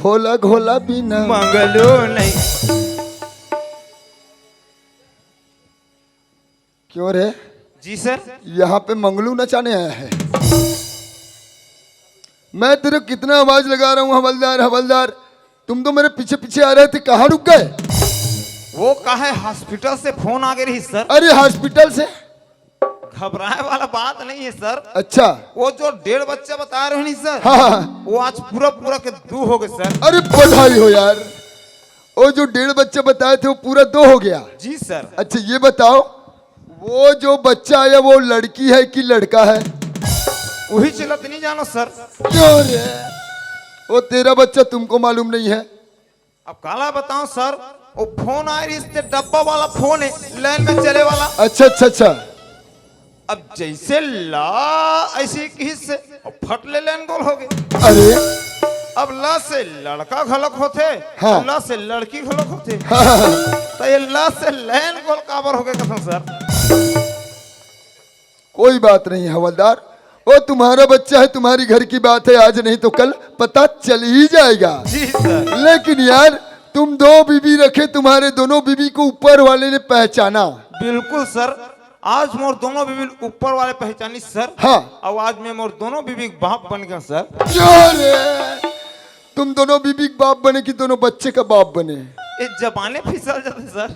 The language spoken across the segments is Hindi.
घोला घोला बिना मंगलो नहीं। क्यों रे? जी सर। यहाँ पे मंगलू नचाने आया है? मैं तेरे कितना आवाज लगा रहा हूँ, हवलदार हवलदार, तुम तो मेरे पीछे पीछे आ रहे थे, कहाँ रुक गए? वो कहा है हॉस्पिटल से फोन आ गई सर। अरे हॉस्पिटल से? घबराए वाला बात नहीं है सर। अच्छा। वो जो 1.5 बच्चे बता रहे हो नहीं सर, हाँ। वो आज पूरा पूरा के 2 हो गए सर। अरे बधाई हो यार, वो जो 1.5 बच्चे बताए थे वो पूरा 2 हो गया। जी सर। अच्छा ये बताओ, वो जो बच्चा आया वो लड़की है कि लड़का है? वही चलत नहीं जानो सर। क्यों रे? वो तेरा बच्चा तुमको मालूम नहीं है? अब काला बताऊं सर, वो फोन आ रही इससे डब्बा वाला फोन है, लाइन में चले वाला। अच्छा अच्छा अच्छा। अब जैसे ला ऐसे किस से फट ले लाइन गोल हो गए। अरे अब ला से लड़का घलक होते, हाँ। ला से लड़की घलक होते, हाँ। तो ये ला से लाइन गोल काबर हो गए कसम सर। कोई बात नहीं हवलदार, वो तुम्हारा बच्चा है, तुम्हारी घर की बात है, आज नहीं तो कल पता चल ही जाएगा। जी सर। लेकिन यार तुम 2 बीबी रखे, तुम्हारे दोनों बीबी को ऊपर वाले ने पहचाना? बिल्कुल सर, आज मोर दोनों बीबी ऊपर वाले पहचानी सर। हाँ। अब आज में मोर दोनों बीबी बाप बन गए सर। क्यों रे? तुम दोनों बीबी के बाप बने कि दोनों बच्चे का बाप बने? ये जबाने फिसल जाते सर।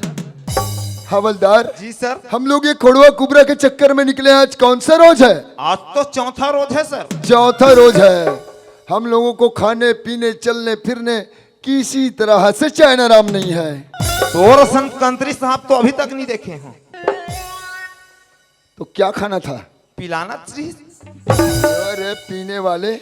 हवलदार जी सर। हम लोग ये खोड़वा कुबरा के चक्कर में निकले, आज कौन सा रोज है? आज तो चौथा रोज है सर। चौथा रोज है। हम लोगों को खाने पीने चलने फिरने किसी तरह से चैन आराम नहीं है। और संत कंत्री साहब तो अभी तक नहीं देखे हैं। तो क्या खाना था? पिलाना चाहिए। अरे पीने वाले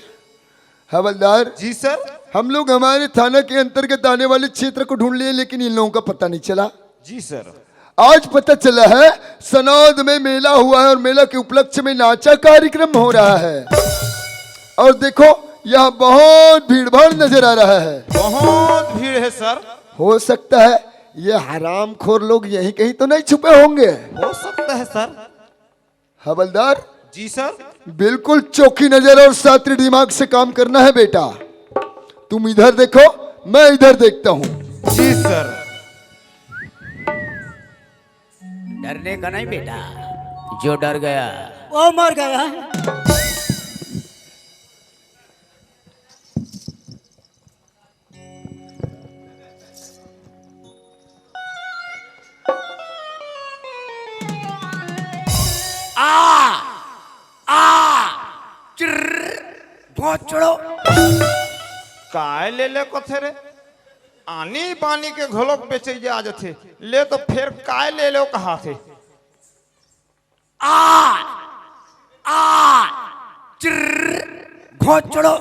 हवलदार। जी सर। हम लोग हमारे थाना के अंतर्गत आने वाले क्षेत्र को ढूंढ लिए, लेकिन इन लोगों का पता नहीं चला। जी सर। आज पता चला है सनौद में मेला हुआ है और मेला के उपलक्ष्य में नाचा कार्यक्रम हो रहा है। और देखो यहाँ बहुत भीड़ भाड़ नजर आ रहा है। बहुत भीड़ है सर। हो सकता है ये हरामखोर लोग यहीं कहीं तो नहीं छुपे होंगे? हो सकता है सर। हवलदार। जी सर। बिल्कुल चौकी नजर और सात्री दिमाग से काम करना है बेटा। तुम इधर देखो, मैं इधर देखता हूँ। जी सर। डरने का नहीं बेटा, जो डर गया वो मर गया। बहुत चढ़ो। काय ले को थे रे, आनी पानी के घोलोक बेचे आज थे ले, तो फिर काय ले लो कहा थे। बहुत चढ़ो।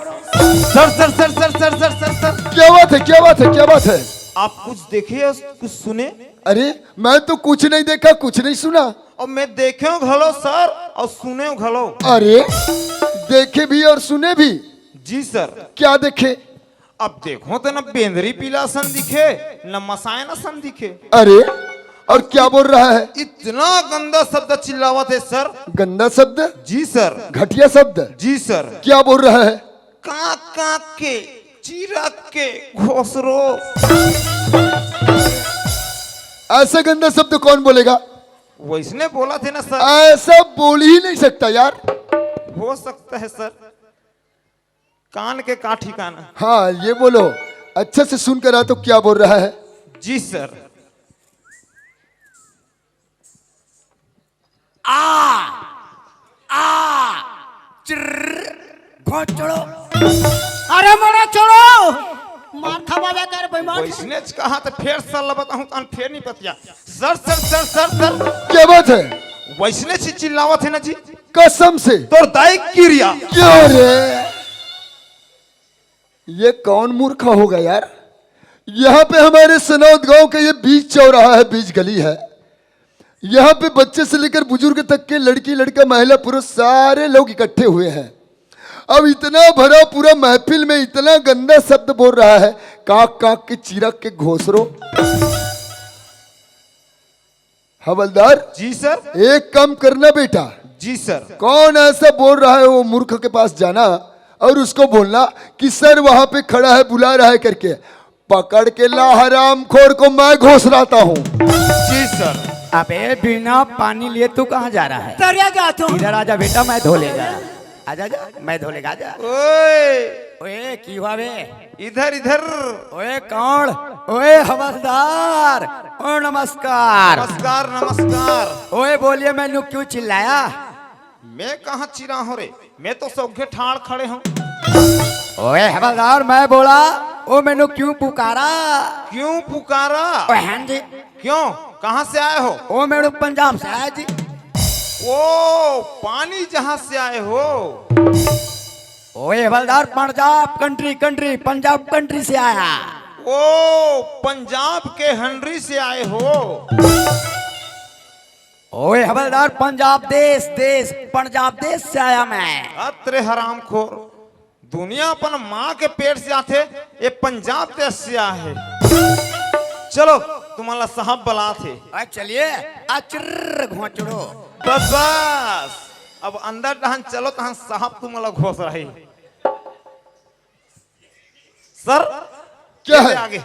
Sir sir sir sir sir sir sir sir क्या बात है, क्या बात है, क्या बात है? आप कुछ देखिए कुछ सुने? अरे मैं तो कुछ नहीं देखा, कुछ नहीं सुना। और मैं देखे हूँ घलो सर और सुने हूँ घलो। अरे देखे भी और सुने भी? जी सर। क्या देखे? अब देखो तो न बेंदरी पीला सन दिखे, न मसायना सन दिखे। अरे और क्या बोल रहा है? इतना गंदा शब्द चिल्लावत है सर। गंदा शब्द? जी सर। घटिया शब्द? जी सर। क्या बोल रहा है? काक काक के, चिरक के, घोसरो। ऐसा गंदा शब्द कौन बोलेगा? वैसने बोला थे ना सर। ऐसा बोल ही नहीं सकता यार। हो सकता है सर, कान के का ठिकाना। हाँ ये बोलो, अच्छे से सुनकर आ तो क्या बोल रहा है? जी सर। बहुत चढ़ो। अरे मोरा छोड़ो, मार खवावे कर बेईमान। वैसने कहा तो फिर सर बताऊं तो फिर नहीं पतिया। Sir sir sir sir sir क्या बात है? वैसने से चिल्लावत है ना जी, कसम से। तोर दाई क्रिया। क्यों रे? ये कौन मूर्खा होगा यार? यहाँ पे हमारे सनौद गांव के ये बीच चौराहा है, बीच गली है। यहाँ पे बच्चे से लेकर बुजुर्ग तक के, लड़की लड़का महिला पुरुष सारे लोग इकट्ठे हुए हैं। अब इतना भरा पूरा महफिल में इतना गंदा शब्द बोल रहा है, काक काक के, चिरक के, घोसरो। हवलदार जी सर। एक काम करना बेटा। जी सर। कौन ऐसा बोल रहा है वो मूर्ख के पास जाना और उसको बोलना कि सर वहां पे खड़ा है बुला रहा है करके। पकड़ के ला हराम खोर को मैं घोषराता हूँ। जी सर। अबे बिना पानी लिए तू कहाँ जा रहा है? दरिया जा तू। इधर आजा बेटा, मैं धो लेगा। आजा जा, मैं धो लेगा। आजा। ओए ओए की हुआ बे? इधर इधर। ओए कौन? ओए हवलदार। ओ नमस्कार। नमस्कार नमस्कार। ओए बोलिए, मैंने क्यों चिल्लाया? मैं कहाँ चिरा हूँ रे, मैं तो सौखे ठाड़ खड़े हूँ। ओए हवलदार, मैं बोला ओ मैंने क्यों पुकारा? क्यों पुकारा? ओए हाँ जी। क्यों, कहाँ से आए हो? ओ मैंने पंजाब से आया जी। ओ पानी जहाँ से आए हो? ओए हवलदार, पंजाब कंट्री पंजाब कंट्री से आया। ओ पंजाब के हंड्री से आए हो? ओए हवलदार, पंजाब देश पंजाब देश से आया मैं। अत्रे हराम खोर, दुनिया अपन माँ के पेट से आते, ये पंजाब देश से आए। चलो तुम्हारा साहब बला थे। चलिए अचर घोचड़ो। बस बस, अब अंदर टहन चलो, तहन साहब तुम्हारा घोष रही। सर क्या कैसे है? आगे?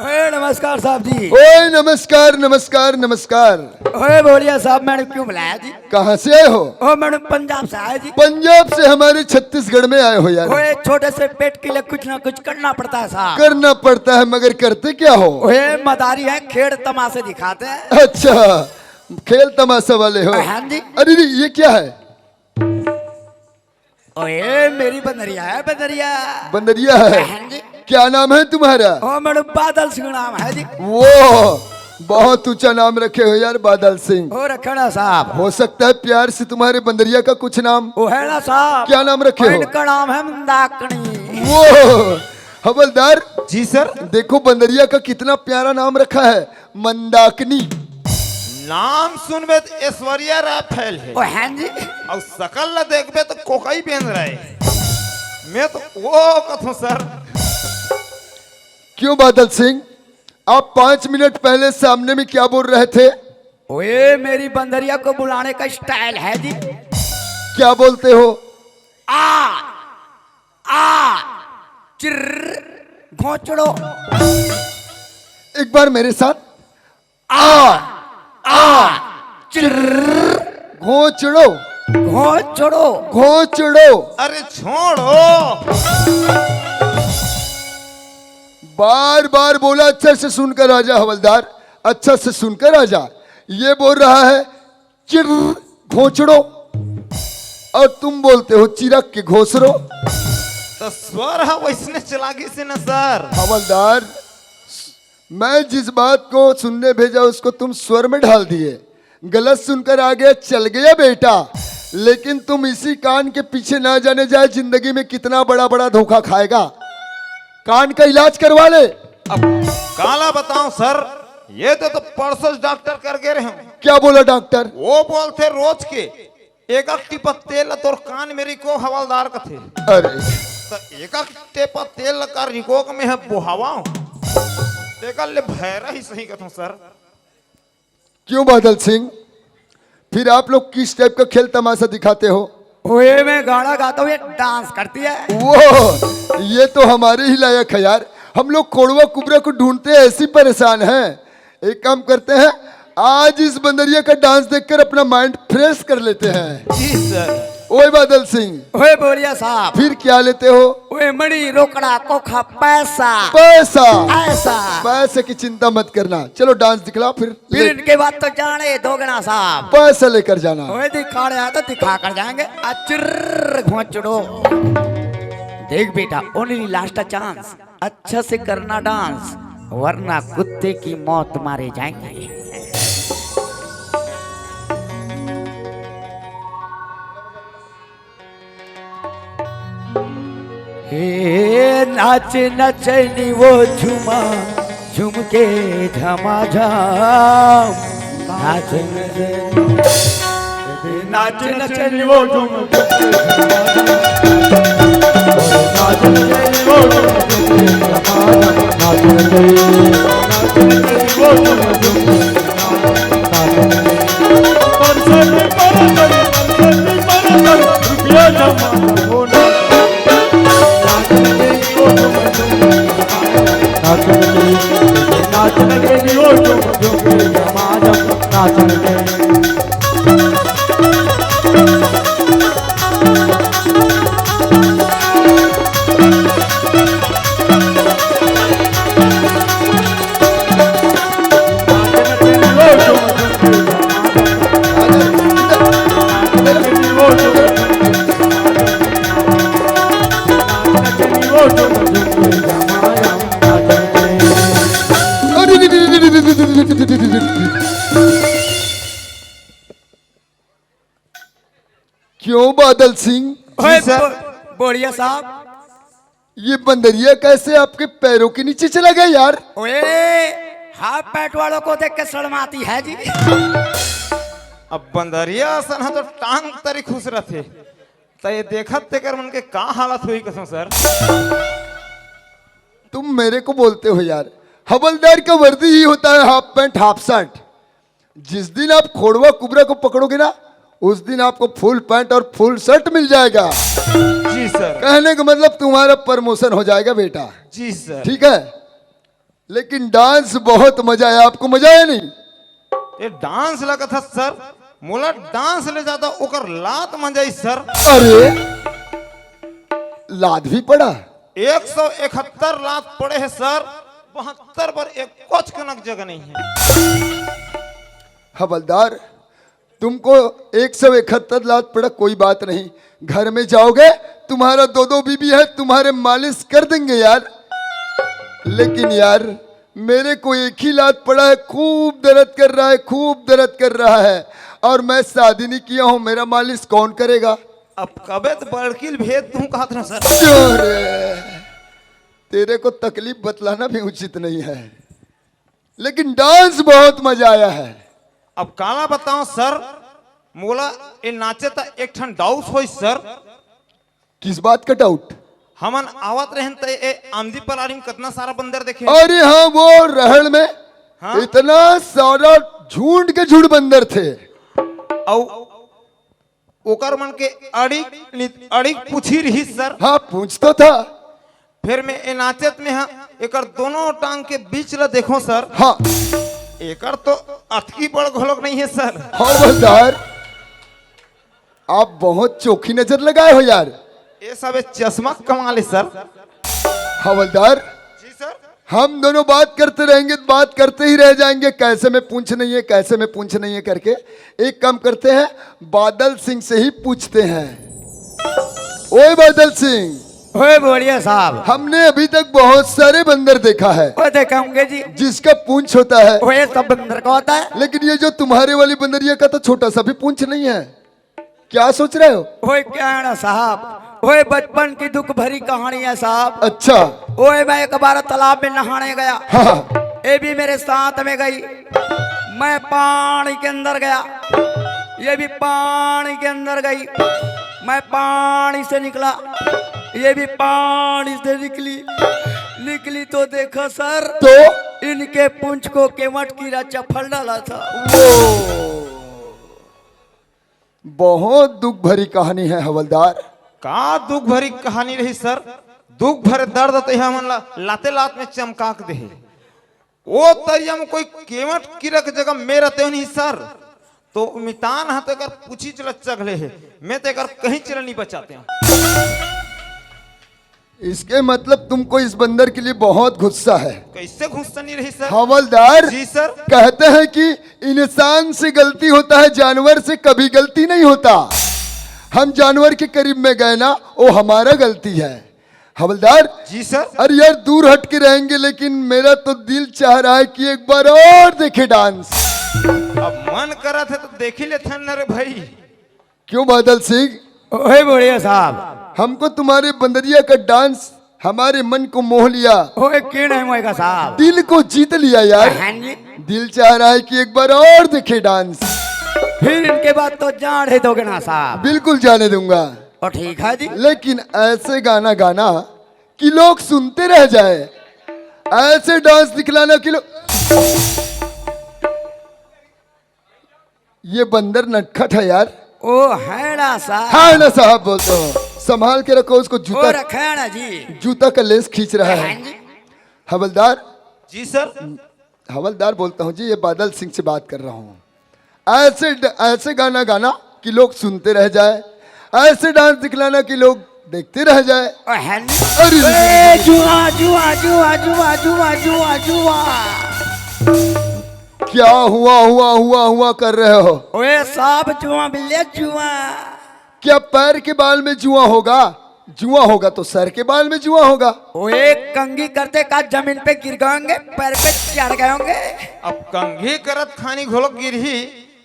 ओए नमस्कार साहब जी। ओए नमस्कार नमस्कार नमस्कार। ओए बोलिए साहब, मैंने क्यों बुलाया जी? कहाँ से आए हो? ओ मैंने पंजाब से आया जी। पंजाब से हमारे छत्तीसगढ़ में आए हो यार। ओए छोटे से पेट के लिए कुछ ना कुछ करना पड़ता है साहब। करना पड़ता है, मगर करते क्या हो? ओए मदारी है, खेड़ तमाशे दिखाते हैं। अच्छा, खेल तमाशा वाले हो? हाँ जी। अरे ये क्या है? ओए मेरी बंदरिया है, बंदरिया। बंदरिया है? हाँ जी। क्या नाम है तुम्हारा? ओ मैडम बादल सिंह नाम है जी। वो बहुत ऊंचा नाम रखे हो यार, बादल सिंह। ओ रखना साहब। हो सकता है प्यार से तुम्हारे बंदरिया का कुछ नाम। वो है ना साहब। क्या नाम रखे हो? इनका नाम है मंदाकिनी। वो हवलदार जी सर। देखो बंदरिया का कितना प्यारा नाम रखा है, मंदाकिनी। नाम सुनबे तो ऐश्वर्या राय फैल है, ओ हाँ जी। और सकल ला देखबे तो कोकाई पहन रहे। मैं तो वो कथूं सर। क्यों बादल सिंह, आप 5 मिनट पहले सामने में क्या बोल रहे थे? ओए मेरी बंदरिया को बुलाने का स्टाइल है जी। क्या बोलते हो? आ चिर घोचड़ो। एक बार मेरे साथ। चिर घोचड़ो घोचड़ो। घोचड़ो। अरे छोड़ो। बार बार बोला, अच्छा से सुनकर आजा हवलदार, अच्छा से सुनकर आजा। ये बोल रहा है चिर घोचड़ो, और तुम बोलते हो चिरक के घोसरो। तो स्वर है वैसने चलागी से न सर। हवलदार, मैं जिस बात को सुनने भेजा उसको तुम स्वर में ढाल दिए। गलत सुनकर आगे चल गया बेटा, लेकिन तुम इसी कान के पीछे ना जाने जाए जिंदगी में कितना बड़ा बड़ा धोखा खाएगा। कान का इलाज करवा ले। अब काला बताऊं सर, ये तो परसों डॉक्टर कर गए रहे हूं। क्या बोला डॉक्टर? वो बोलते रोज के एक टिपा तेल तोर कान मेरी को हवलदार का थे। अरे तो एक टिपा तेल का रिकोक में है बुहावा ले भैरा ही सही कहूं सर। क्यों बादल सिंह, फिर आप लोग किस टाइप का खेल तमाशा दिखाते हो? ओए मैं गाना गाता हूँ, ये डांस करती है। वो ये तो हमारे ही लायक है यार। हम लोग कोड़वा कुबरा को ढूंढते हैं, ऐसी परेशान हैं। एक काम करते हैं, आज इस बंदरिया का डांस देखकर अपना माइंड फ्रेश कर लेते हैं। जी सर। ओए बादल सिंह, ओए बोलिया साहब। फिर क्या लेते हो? ओए मणि रोकड़ा कोखा पैसा। पैसा? ऐसा। पैसे की चिंता मत करना, चलो डांस दिखलाओ फिर इनके बाद तो जाने दोगुना साहब। पैसा लेकर जाना। ओए दिखा रहे हैं तो दिखा कर जाएंगे। अचिर घोचड़ो। देख बेटा, ओनली लास्ट चांस, अच्छा से करना डांस, वरना कुत्ते की मौत मारे जाएंगे। हे नाच नचनी वो झुमा झुम के झमाझम। नाच नाच नचनी वो झुम नाच नचनी वो नाचन के नाचन के नियो झुम झुम के समाजम नाचन के क्यों बादल सिंह, ओए सर। बोड़िया साहब, ये बंदरिया कैसे आपके पैरों के नीचे चला गया यार? ओए हाफ पैंट वालों को देख के शर्म आती है जी। अब बंदरिया सन है तो टांग तरी खुश रहते, तो ये देखत तेकर मन के का हालत हुई कसम सर। तुम मेरे को बोलते हो यार, हवलदार का वर्दी ही होता है हाफ पैंट हाफ शर्ट। जिस दिन आप खोड़वा कुबरा को पकड़ोगे ना, उस दिन आपको फुल पैंट और फुल शर्ट मिल जाएगा। जी सर। कहने का मतलब तुम्हारा प्रमोशन हो जाएगा बेटा। जी सर। ठीक है, लेकिन डांस बहुत मजा आया। आपको मजा आया नहीं? ये डांस लगा था सर, मोला डांस ले जाता ओकर लात मंजाई सर। अरे लाद भी पड़ा? 171 लात पड़े हैं सर, 72 पर एक कोच कनक जगह नहीं है। हवलदार, तुमको 171 लात पड़ा, कोई बात नहीं। घर में जाओगे, तुम्हारा दो दो बीबी है, तुम्हारे मालिश कर देंगे यार। लेकिन यार मेरे को एक ही लात पड़ा है, खूब दर्द कर रहा है, खूब दर्द कर रहा है, और मैं शादी नहीं किया हूं। मेरा मालिश कौन करेगा? अब कबे तो बड़किल भेद तू कहा था सर। अरे, तेरे को तकलीफ बतलाना भी उचित नहीं है, लेकिन डांस बहुत मजा आया है। अब काला बताओ सर, मोला ये नाचे था एक ठन डाउट होई सर। किस बात का डाउट? हमन आवत रहन त ए आमदी पलारी में कितना सारा बंदर देखे। अरे हाँ, वो रहड़ में हाँ? इतना सारा झुंड के झुंड बंदर थे। औ ओकर मन के अड़ी पूछी रही सर। हाँ, पूछ तो था। फिर मैं ए नाचत में हाँ एकर दोनों टांग के बीच ला देखो सर। हाँ एकर तो अतकी बड़ घोलक नहीं है सर। हवलदार, आप बहुत चोखी नजर लगाए हो यार। ये सब ये चश्मा कमा ले सर। हवलदार, जी सर। हम दोनों बात करते रहेंगे, बात करते ही रह जाएंगे, कैसे में पूछ नहीं है, कैसे में पूछ नहीं है करके। एक काम करते हैं, बादल सिंह से ही पूछते हैं। ओए बादल सिंह, ओए बोड़िया साहब, हमने अभी तक बहुत सारे बंदर देखा है ओए देखेंगे जी। जिसका पूंछ होता है, ओए सब बंदर का होता है। लेकिन ये जो तुम्हारे वाली बंदरिया का तो छोटा सा भी पूंछ नहीं है। क्या सोच रहे हो? ओए क्या है ना साहब, ओए बचपन की दुख भरी कहानी है साहब। अच्छा। ओए मैं एक बार तालाब में नहाने गया, हाँ, ये भी मेरे साथ में गई। मैं पानी के अंदर गया, ये भी पानी के अंदर गई। मैं पानी से निकला, ये भी पानी से निकली तो देखो सर, तो इनके पूंछ को केवट की चफल डाला था। बहुत दुख भरी कहानी है हवलदार। का दुख भरी कहानी रही सर। दुख भरे दर्द तो हमन ला लाते लात में चमकाक दे। वो तरिया में कोई केवट किरक जगह में रहते नहीं सर, तो मितान है तो एकर पूछी चल चगले है, मैं तो एकर कहीं चल नहीं बचाते हैं। इसके मतलब तुमको इस बंदर के लिए बहुत गुस्सा है। कैसे घुसता नहीं रही सर। हवलदार जी सर। कहते हैं कि इंसान से गलती होता है, जानवर से कभी गलती नहीं होता। हम जानवर के करीब में गए ना, वो हमारा गलती है। हवलदार जी सर। अरे यार दूर हट के रहेंगे, लेकिन मेरा तो दिल चाह रहा है कि एक बार और देखे डांस। अब मन करा था तो देख ही लेते हैं रे भाई। क्यों बादल सिंह, ओए बोड़िया साहब, हमको तुम्हारे बंदरिया का डांस हमारे मन को मोह लिया, ओए क्यों नहीं मोएगा साहब। दिल को जीत लिया यार। हाँ जी। दिल चाह रहा है कि एक बार और देखे डांस। फिर इनके बाद तो जान है दोगे ना साहब। बिल्कुल जाने दूंगा, और ठीक है जी। लेकिन ऐसे गाना गाना कि लोग सुनते रह जाए, ऐसे डांस दिखलाना कि लोग। ये बंदर नटखट है यार। ओ है ना साहब। हाँ ना साहब बोलते हो, संभाल के रखो उसको। ओ जूता रखा ना जी। जूता का लेस खींच रहा हाँ है। जी। हवलदार, जी सर। हवलदार बोलता हूँ जी, ये बादल सिंह से बात कर रहा हूँ। ऐसे ऐसे गाना गाना कि लोग सुनते रह जाए, ऐसे डांस दिखलाना कि लोग देखते रह जाए। अरे जुआ जुआ जुआ जुआ जुआ जुआ जुआ। क्या हुआ कर रहे हो? ओए साहब जुआ बिल्ले जुआ। क्या पैर के बाल में जुआ होगा? जुआ होगा तो सर के बाल में जुआ होगा। ओए कंगी करते का जमीन पे गिर गएंगे, पैर पे चढ़ गए होंगे। अब कंघी करत खानी घोलक गिरही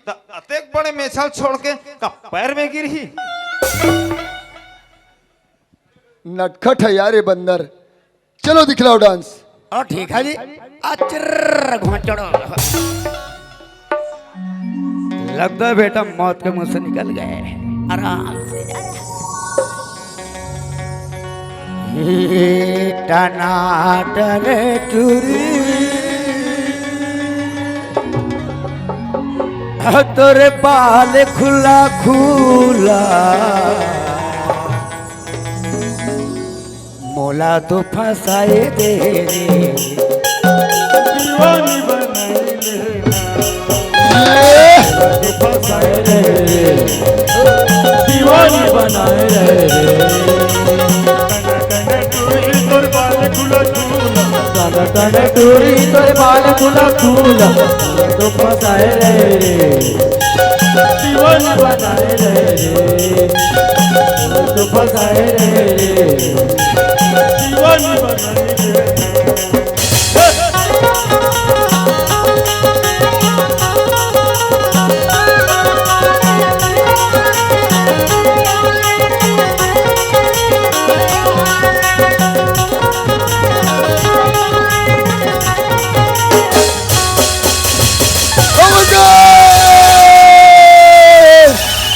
तो अतेक बड़े मेछल छोड़ के का पैर में गिरही। नटखट है यार ये बंदर। चलो दिखलाओ डांस। और ठीक है जी। अचर घोंचड़ो। लगता है बेटा मौत के मुंह से निकल गए। आराम से टनाटन टूरी तोरे बाल खुला खुला मोला तो फंसाए दे दीवानी बनाई ले, दीवानी बनाए तन टूरी तोर बाल खुला खुला तो फसाए रे, दीवानी बनाए रे, तो फसाए रे, दीवानी बनाए रे।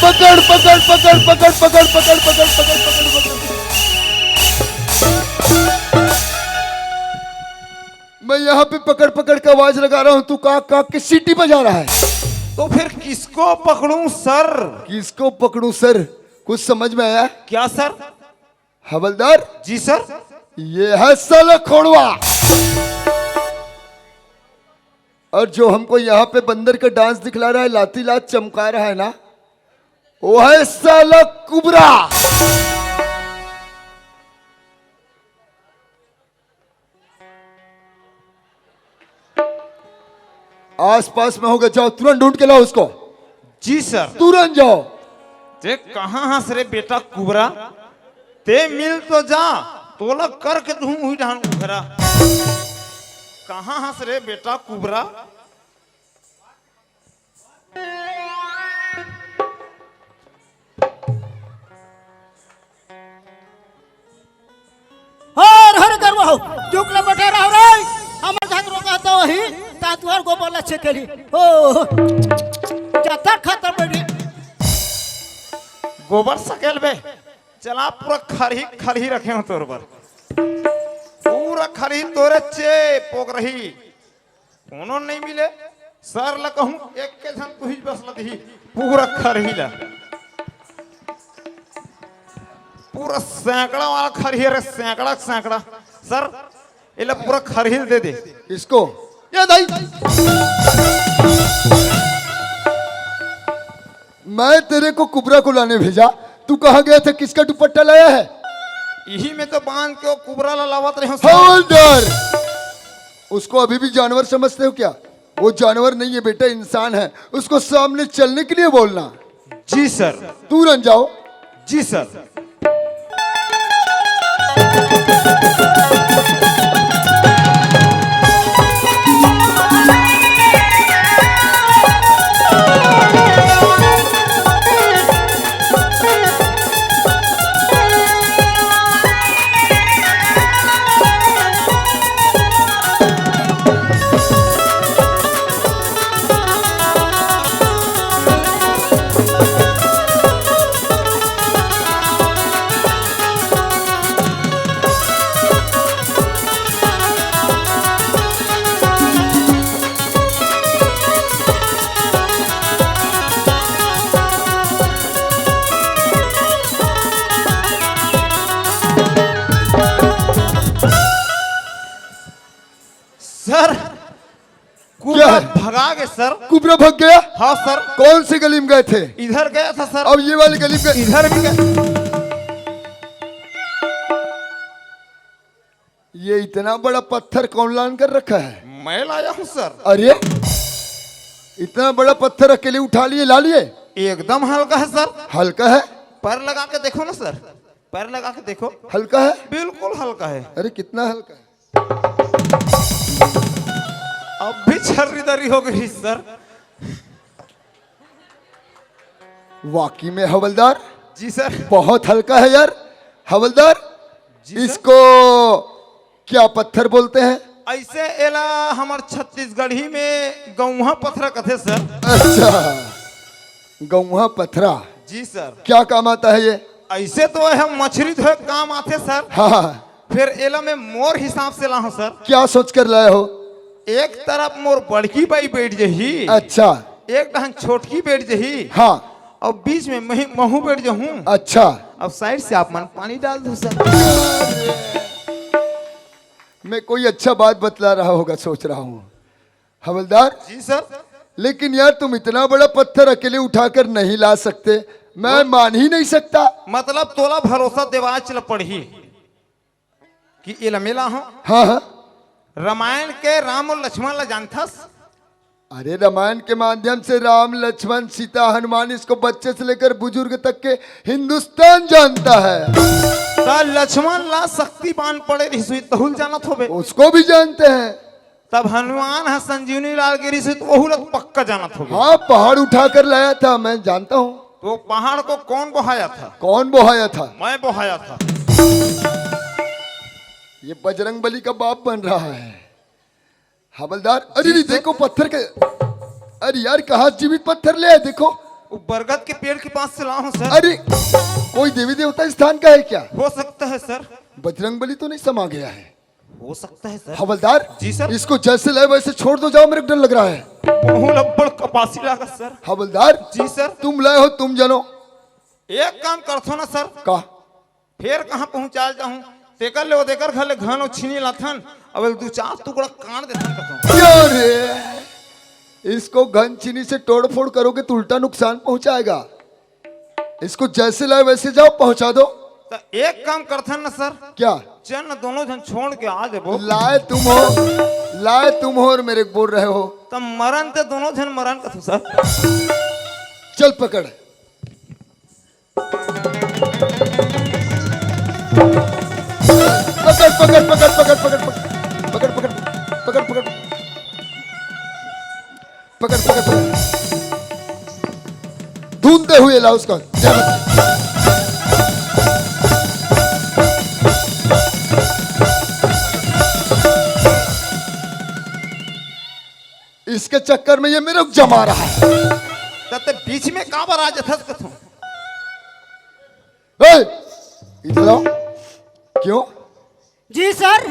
पकड़ पकड़ पकड़ पकड़ पकड़ पकड़ पकड़ पकड़ पकड़ पकड़। मैं यहाँ पे पकड़ पकड़ का आवाज लगा रहा हूँ, तू काक काक की सीटी बजा रहा है। तो फिर किसको पकड़ूं सर? किसको पकड़ूं सर? कुछ समझ में आया? क्या सर? हवलदार जी सर। ये है साला खोड़वा, और जो हमको यहाँ पे बंदर का डांस दिखला रहा है, लाती लात चमका रहा है ना, वो है साला कुबरा। आस पास में होगा, जाओ तुरंत ढूंढ के लाओ उसको। जी सर। तुरंत जाओ। ते कहाँ हंस रे बेटा कुबरा? ते मिल तो जा, तोला करके तू हुई ढान उखरा। कहाँ हंस रे बेटा कुबरा? हर हर करवा हो जुकला बैठे रहो रे। हमर घात रोका तो ही तातुआर गोबर लच्छे केली ओ जाता खत्म बेटी। गोबर सकेल बे चला पूरा खरही खरही रखे हो तोर पर, पूरा खरही तोरे चे पोक रही। कोनो नहीं मिले सर ला कहूं एक के धन तू ही बस लदी पूरा खरही ला, पूरा सैकड़ा वाला खरही रे, सैकड़ा सैकड़ा। सर इला पूरा खरही दे दे इसको। ये दाई मैं तेरे को कुबरा को लाने भेजा, तू कहाँ गया था? किसका दुपट्टा लाया है? यही में तो बांध के कुबरा ला लावत रहे हो। हवलदार उसको अभी भी जानवर समझते हो क्या? वो जानवर नहीं है बेटा, इंसान है। उसको सामने चलने के लिए बोलना। जी सर। तुरंत जाओ। जी सर। भगा गए सर। कुबरा भाग गया? हाँ सर, कौन सी गली में गए थे? इधर गया था सर, अब ये वाली गली में गए? इधर भी गया। ये इतना बड़ा पत्थर कौन लान कर रखा है? मैं लाया हूँ सर। अरे इतना बड़ा पत्थर अकेले उठा लिए, ला लिए? एकदम हल्का है सर। हल्का है? पैर लगा के देखो ना सर, पैर लगा के देखो, हल्का है? बिल्कुल हल्का है। अरे कितना हल्का है? अब भी छर्रीदारी हो गई सर। वाकई में हवलदार जी सर। बहुत हल्का है यार। हवलदार इसको क्या पत्थर बोलते हैं? ऐसे एला हमार छत्तीसगढ़ी में गौहा पत्थर कथे सर। अच्छा, गौहा पत्थरा। जी सर। क्या काम आता है ये? ऐसे तो है मछली धोए काम आते सर। हाँ, फिर एला में मोर हिसाब से ला हूँ सर। क्या सोच कर लाए हो? एक तरफ मोर बड़की बाई बैठ जही, अच्छा। एक डहन छोटकी बैठ जही, हाँ। और बीच में महू बैठ जाऊँ। अच्छा। अब साइड से आप मन पानी डाल दो सर। मैं कोई अच्छा बात बतला रहा होगा सोच रहा हूँ। हवलदार जी सर। लेकिन यार तुम इतना बड़ा पत्थर अकेले उठाकर नहीं ला सकते, मैं मान ही नहीं सकता। मतलब तोला भरोसा देवा चल पड़ी कि एला मिला हूँ। हाँ हाँ। रामायण के राम और लक्ष्मण ला जानथस? अरे रामायण के माध्यम से राम लक्ष्मण सीता हनुमान, इसको बच्चे से लेकर बुजुर्ग तक के हिंदुस्तान जानता है। तो लक्ष्मण ला शक्तिपान पड़े रही तहुल जानत होबे। उसको भी जानते हैं। तब हनुमान है संजीवनी लाल गिरी से तो वहू लोग पक्का जानत होबे। हाँ, पहाड़ उठाकर लाया था, मैं जानता हूँ। तो पहाड़ को कौन बहाया था? कौन बहाया था? मैं बहाया था। ये बजरंग बली का बाप बन रहा है हवलदार। अरे नहीं, देखो पत्थर के। अरे यार कहाँ जीवित पत्थर ले आए, देखो। वो बरगद के पेड़ के पास से ला हूँ सर। अरे कोई देवी देवता स्थान का है क्या? हो सकता है सर। बजरंग बली तो नहीं समा गया है? हो सकता है सर। हवलदार जी सर। इसको जैसे लाए वैसे छोड़ दो, जाओ, मेरे को डर लग रहा है। वहू लब्बड़ कपासी लागा सर। हवलदार जी सर। तुम लाए हो, तुम जानो। एक काम करथो ना सर, का? फिर कहाँ पहुंचा जाऊं? तेकर ले देकर घर ले घन और छीनी लाथन, अब दो चार टुकड़ा काट देथन कथो। क्या रे, इसको घन चीनी से तोड़ फोड़ करोगे तो उल्टा नुकसान पहुंचाएगा। इसको जैसे लाए वैसे जाओ, पहुंचा दो। तो एक काम करथन ना सर, क्या? चल दोनों जन छोड़ के आ जाबो। लाए तुम हो, लाए तुम हो और मेरे को बोल रहे हो। तब मरन ते दोनों जन मरन कथो सर। चल पकड़। पकड़ पकड़ पकड़ पकड़ पकड़ पकड़ पकड़ पकड़ पकड़ पकड़ पकड़ पकड़ ढूंढते हुए ला उसको। इसके चक्कर में ये मेरे को जमा रहा है। तब बीच में काबर आ जाथस कथो। इधर आओ। क्यों? जी सर।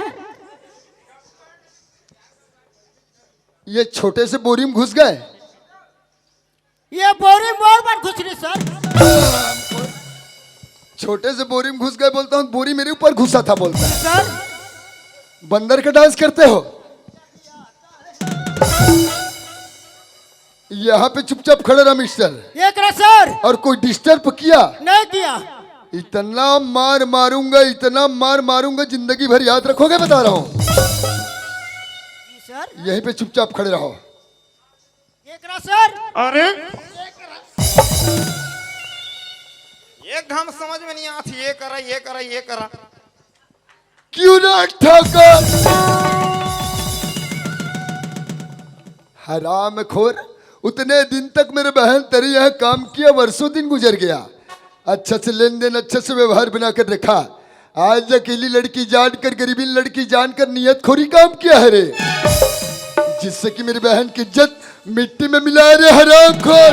ये छोटे से बोरी में घुस गए? ये बोरी मोर पर घुस रही सर। छोटे से बोरी में घुस गए बोलता हूँ, बोरी मेरे ऊपर घुसा था बोलता है। सर बंदर का डांस करते हो? यहाँ पे चुपचाप खड़े रहा मिस्टर। एक रहा सर। और कोई डिस्टर्ब किया? नहीं किया। इतना मार मारूंगा, इतना मार मारूंगा, जिंदगी भर याद रखोगे, बता रहा हूँ। जी सर। यहीं पे चुपचाप खड़े रहो। एक रहा सर। अरे एक घम समझ में नहीं आती, ये करा ये करा ये करा। क्यों ना ठाकर? हराम खोर, उतने दिन तक मेरे बहन तेरे यहाँ काम किया, वर्षों दिन गुजर गया, अच्छा से लेन देन, अच्छा से व्यवहार बना कर रखा। आज अकेली लड़की जानकर, गरीबी लड़की जानकर नियत खोरी काम किया है रे, जिससे कि मेरी बहन की इज्जत मिट्टी में मिला रे हराम खोर।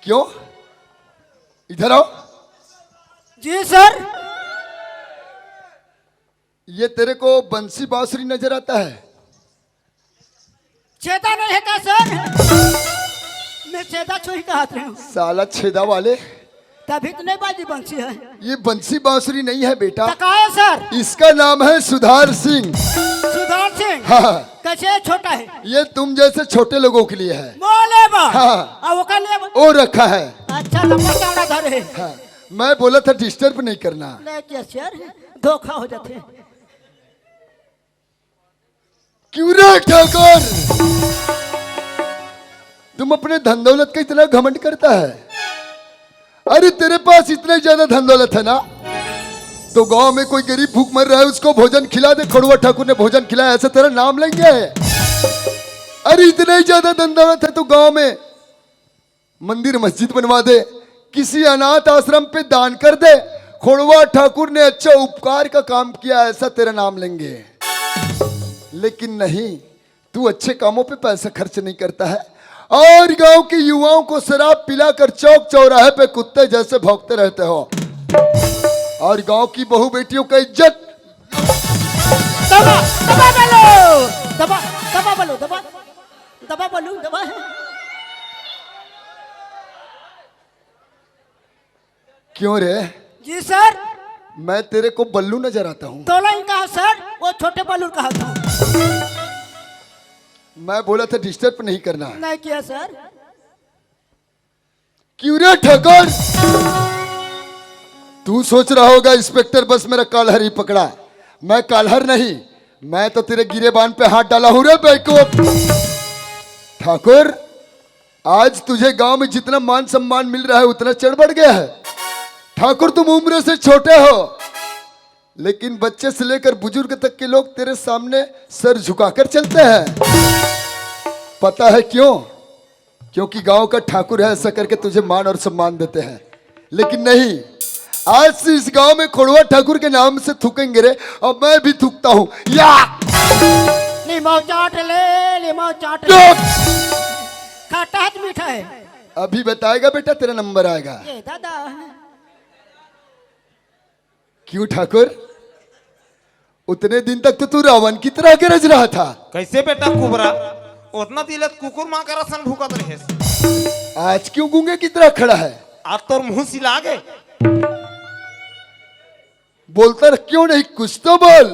क्यों? इधर आओ। जी सर। ये तेरे को बंसी बांसुरी नजर आता है? छेदा नहीं है क्या सर? मैं छेदा छुई का हाथ रही हूँ। साला छेदा वाले, तभी तो नहीं बाजी बंसी है। ये बंसी बांसुरी नहीं है बेटा, टका है सर। इसका नाम है सुधार सिंह। सुधार सिंह। हाँ, कैसे छोटा है? ये तुम जैसे छोटे लोगों के लिए है। बोले बा। हाँ। अब वो कर ले बा। ओ रखा है। अच्छा लंबा चौड़ा धरे। हाँ, मैं बोला था डिस्टर्ब नहीं करना। नहीं किया सर, धोखा हो जाते हैं। क्यों रे ठाकुर, तुम अपने धन दौलत का इतना घमंड करता है? अरे तेरे पास इतना ज्यादा धन दौलत है ना, तो गांव में कोई गरीब भूख मर रहा है उसको भोजन खिला दे। खड़ुआ ठाकुर ने भोजन खिलाया, ऐसे तेरा नाम लेंगे? अरे इतना ही ज्यादा धन दौलत है तो गांव में मंदिर मस्जिद बनवा दे, किसी अनाथ आश्रम पे दान कर दे। खड़ुआ ठाकुर ने अच्छा उपकार का काम किया, ऐसा तेरा नाम लेंगे। लेकिन नहीं, तू अच्छे कामों पे पैसा खर्च नहीं करता है और गांव के युवाओं को शराब पिलाकर चौक चौराहे पे कुत्ते जैसे भौंकते रहते हो और गांव की बहू बेटियों का इज्जत। दबा दबा बोलो, दबा दबा बोलो, दबा दबा बोलो, दबा। क्यों रे, जी सर। मैं तेरे को बल्लू नजर आता हूँ? तो नहीं कहा सर, वो छोटे बलून कहा था। मैं बोला था डिस्टर्ब नहीं करना। नहीं किया सर। क्यों रे ठाकुर, तू सोच रहा होगा इंस्पेक्टर बस मेरा कालहर ही पकड़ा। मैं कालहर नहीं, मैं तो तेरे गिरेबान पे हाथ डाला हूं रे बेवकूफ। ठाकुर, आज तुझे गांव में जितना मान सम्मान मिल रहा है उतना चढ़ बढ़ गया है। ठाकुर, तुम उम्र से छोटे हो, लेकिन बच्चे से लेकर बुजुर्ग तक के लोग तेरे सामने सर झुकाकर चलते हैं। पता है क्यों? क्योंकि गांव का ठाकुर है, ऐसा करके तुझे मान और सम्मान देते हैं। लेकिन नहीं, आज से इस गांव में खड़ुआ ठाकुर के नाम से थूकेंगे रे, और मैं भी थूकता हूं। या लीमो चाट ले, लीमो चाट ले। खट्टा है कि मीठा है? अभी बताएगा बेटा, तेरा नंबर आएगा। ये दादा। क्यों ठाकुर, उतने दिन तक तो तू रावण की तरह गरज रहा था। कैसे बेटा कुबरा, उतना दिलत कुकुर माँ का रसन भूकत रहे। आज क्यों गूंगे की तरह खड़ा है? आज तो मुंह सिला गए। बोलता क्यों नहीं, कुछ तो बोल।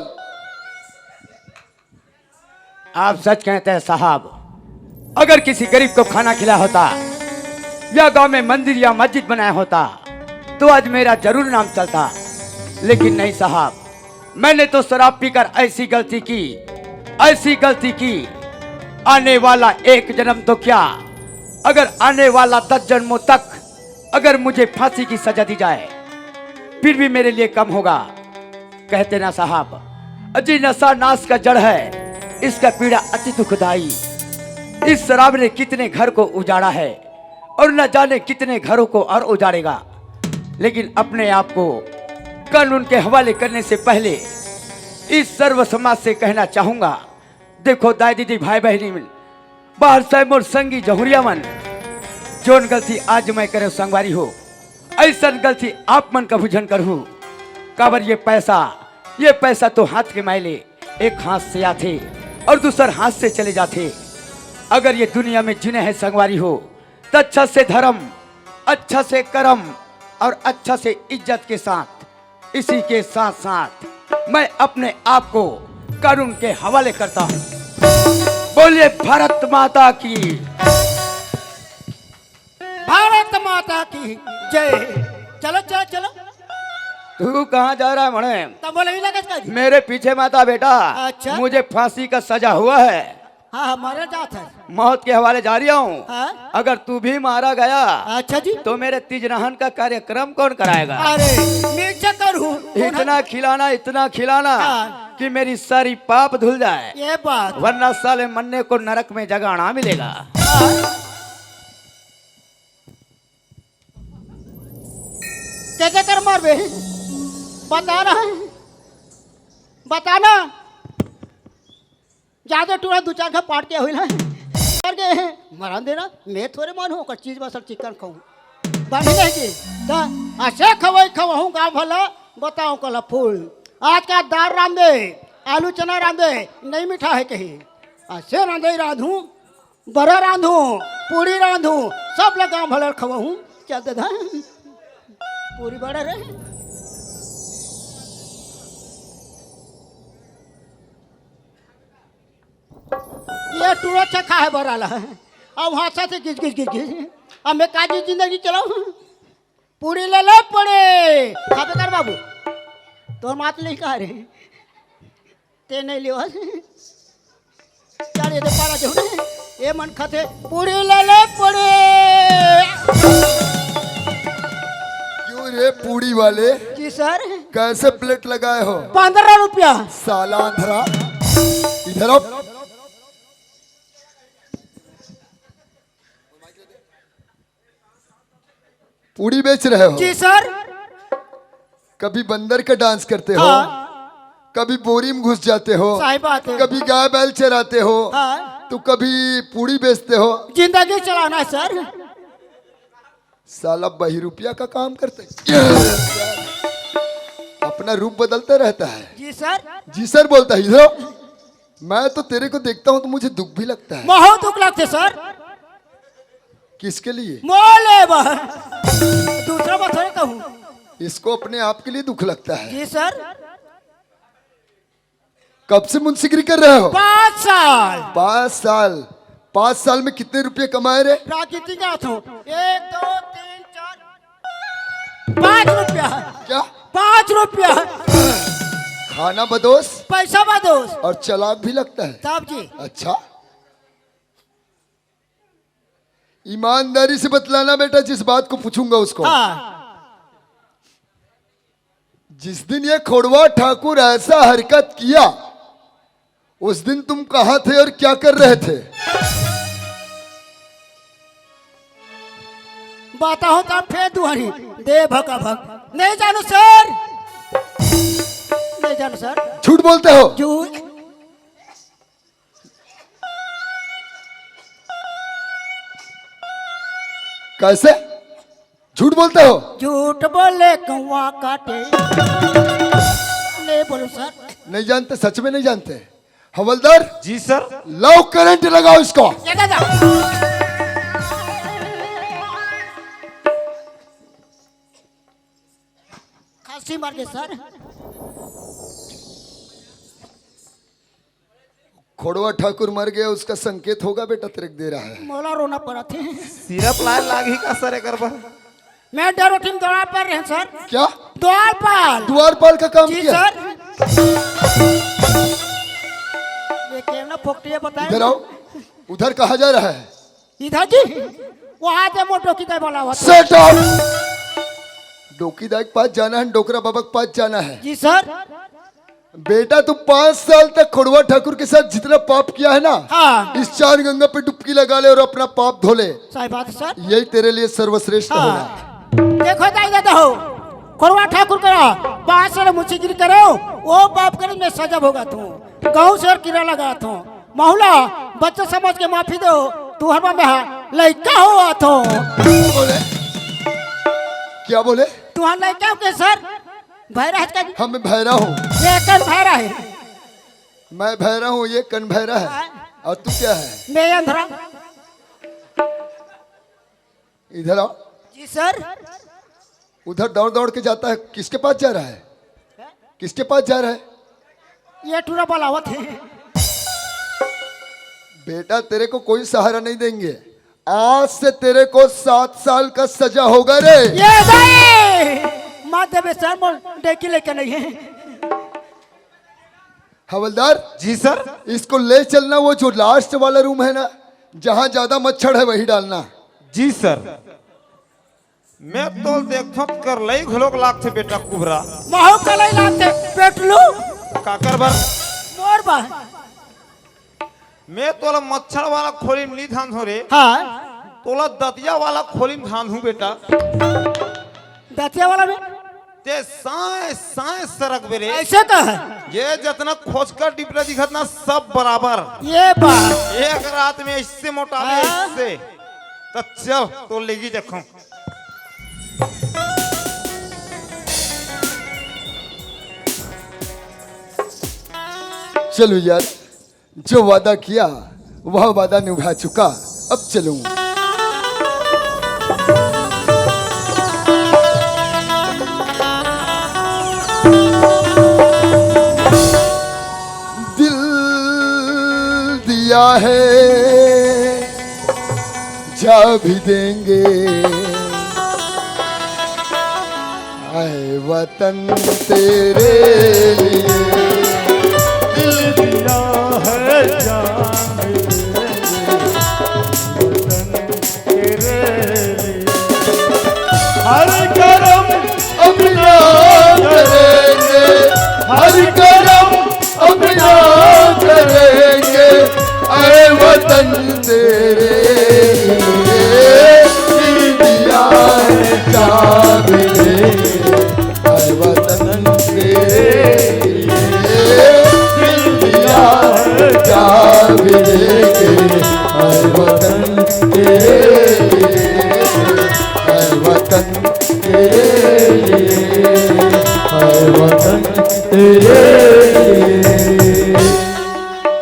आप सच कहते हैं साहब, अगर किसी गरीब को खाना खिलाया होता या गांव में मंदिर या मस्जिद बनाया होता तो आज मेरा जरूर नाम चलता। लेकिन नहीं साहब, मैंने तो शराब पीकर ऐसी गलती की, ऐसी गलती की, आने वाला एक जन्म तो क्या, अगर आने वाला 10 जन्मों तक अगर मुझे फांसी की सजा दी जाए फिर भी मेरे लिए कम होगा। कहते ना साहब, अजी नशा नाश का जड़ है, इसका पीड़ा अति दुखदाई। इस शराब ने कितने घर को उजाड़ा है और न जाने कितने घरों को और उजाड़ेगा। लेकिन अपने आप को कानून के हवाले करने से पहले इस सर्व समाज से कहना चाहूंगा, देखो दाई दीदी भाई बहनी मिल बाहर साहब और संगी जहुरिया मन, जोन गलती आज मैं करे संगवारी हो, ऐसा गलती आप मन का भुजन करूँ। काबर ये पैसा तो हाथ के मैले एक हाथ से आते और दूसर हाथ से चले जाते। अगर ये दुनिया में जिन्हें है संगवारी हो तो अच्छा से धर्म, अच्छा से कर्म और अच्छा से इज्जत के साथ, इसी के साथ साथ मैं अपने आप को कानून के हवाले करता हूँ। बोलिए भारत माता की, भारत माता की जय। चलो चलो चलो। तू कहाँ जा रहा है मणे? तब बोले ही लगा इसका। मेरे पीछे माता बेटा। अच्छा। मुझे फांसी का सजा हुआ है, हाँ हमारे जात है। मौत के हवाले जा रहा हूँ। हाँ? अगर तू भी मारा गया अच्छा जी। तो मेरे तिजरहन का कार्यक्रम कौन कराएगा? अरे नीचे करूँ। इतना खिलाना हाँ। कि मेरी सारी पाप धुल जाए, ये बात। वरना साले मरने को नरक में जगह ना मिलेगा। कैसे कर मार बे? बता रहा है, बताना। ज्यादा टूरा 2-4 घा पाट के हुई ना कर गए हैं मरा देना। मैं थोड़े मन हो कर चीज बसल चिकन खाऊं बांधी नहीं जी ता ऐसे खवाई खवाऊं गाँव भला बताऊं कल फूल। आज का दाल रांधे, आलू चना रांधे, नहीं मीठा है कहीं। ऐसे रांधे रांधूं, बड़ा रांधूं, पूरी रांधूं, सब लोग गाँव भला खवाऊं। क्या दादा पूरी बड़ा रे ये टूरो चखा है बड़ा ला अब वहाँ से घिस घिस घिस घिस अब मैं काजी जिंदगी चलाऊं पूरी ले लो पूरी खाबे कर बाबू तो मात नहीं कहा रे ते नहीं लियो चल ये तो पारा जो ये मन खाते पूरी ले ले पूरी क्यों रे पूड़ी वाले, जी सर कैसे प्लेट लगाए हो? 15 रुपया साला अंधरा, इधर आओ। पूड़ी बेच रहे हो? जी सर कभी बंदर का डांस करते हो? हाँ कभी बोरी में घुस जाते हो? सही बात है कभी गाय बैल चराते हो? हाँ तो कभी पूड़ी बेचते हो? जिंदगी चलाना है सर साला बहिरुपिया का काम करते अपना रूप बदलता रहता है। जी सर जी सर बोलता है। इधर आओ। मैं तो तेरे को देखता हूँ तो मुझे दुख भी लगता है। बहुत दुख लगते सर किसके लिए? मोले दूसरा बात थोड़ी कहूँ इसको अपने आप के लिए दुख लगता है। जी सर कब से मुंशीगिरी कर रहे हो? 5 साल 5 साल। 5 साल में कितने रुपए कमाए रे? प्राकृतिक गाथ हूँ 1 2 3 4 5 रुपया क्या? 5 रुपया खाना बदोश पैसा बदोस और चालाक भी लगता है। साहब जी अच्छा, ईमानदारी से बतलाना बेटा, जिस बात को पूछूंगा उसको। हाँ जिस दिन ये खोड़वा ठाकुर ऐसा हरकत किया उस दिन तुम कहां थे और क्या कर रहे थे? बाता हो तब फिर दुहरी दे भगा भग नहीं जानू सर नहीं जानू सर झूठ बोलते हो? झूठ कैसे झूठ बोलते हो? झूठ बोले कौवा काटे नहीं बोलो सर नहीं जानते? सच में नहीं जानते? हवलदार जी सर। लव करंट लगाओ इसको। ये दादा खांसी मार के सर खोड़वा ठाकुर मर गया उसका संकेत होगा बेटा, तेरे को दे रहा है। मोला रोना पड़ा थे सिरप लाए लागी का सर एक बार। मैं डरो टीम द्वार पर रहे सर क्या? द्वारपाल द्वारपाल का काम जी किया? सर ये केवना फोकटिया इधर बताए आओ। उधर कहा जा रहा है? इधर जी वहां से मोटो की तरह बोला हुआ था। Set up. डोकीदार के पास जाना है, डोकरा बाबा के पास जाना है। जी सर बेटा तुम 5 साल तक खोड़वा ठाकुर के साथ जितना पाप किया है ना, हाँ इस 4 गंगा पे डुबकी लगा ले और अपना पाप धो ले। सही बात है सर यही तेरे लिए सर्वश्रेष्ठ होगा। हाँ देखो दाई दादा हो खोरवा ठाकुर करो 5 साल मुंशीगिरी करो वो पाप करे में सजा भोगा तू गाँव से किरा लगा तू महुला बच्चा समझ के माफी दो तू हर में लड़का हो तो बोले क्या बोले? तू हर लड़का के सर भैरा है का हम भैरा हूँ। ये कन भैरा है मैं भैरा हूँ, ये कन भैरा है। और तू क्या है? मैं अंधरा इधर आओ। जी सर उधर दौड़ दौड़ के जाता है, किसके पास जा रहा है? किसके पास जा रहा है? ये टूरा बलावत है बेटा तेरे को कोई सहारा नहीं देंगे। आज से तेरे को 7 साल का सजा होगा रे। ये भाई माँ देवे सर मोल डेकी लेके नहीं है हवलदार जी सर। इसको ले चलना, वो जो लास्ट वाला रूम है ना, जहां ज्यादा मच्छर है वही डालना। जी सर। मैं तो देखो कर लई घलोक लाग थे बेटा कुबरा माहो कलाई लाते पेटलू काकर बर। मोर बा मैं तोला मच्छर वाला खोली में नहीं धान हो रे, हाँ तोला दतिया वाला खोली में धान हूँ बेटा। दतिया वाला में ते साए साए सरक बेरे ऐसे का है ये जितना खोज कर डिपरा दिखत ना सब बराबर। ये बा एक रात में इससे मोटा हाँ। इससे तो चल तो लेगी देखो। चलो यार, जो वादा किया वह वादा निभा चुका, अब चलूं। दिया है जा भी देंगे, आए वतन तेरे लिए। दिल दिया है जान वतन तेरे लिए। हर करम अपना करेंगे, हर करम अपना करेंगे, आए वतन तेरे लिए। दिल दिया है जा भी देंगे, आए वतन तेरे लिए। दिल दिया है जा भी देंगे, आए वतन तेरे लिए, आए वतन तेरे लिए, आए वतन तेरे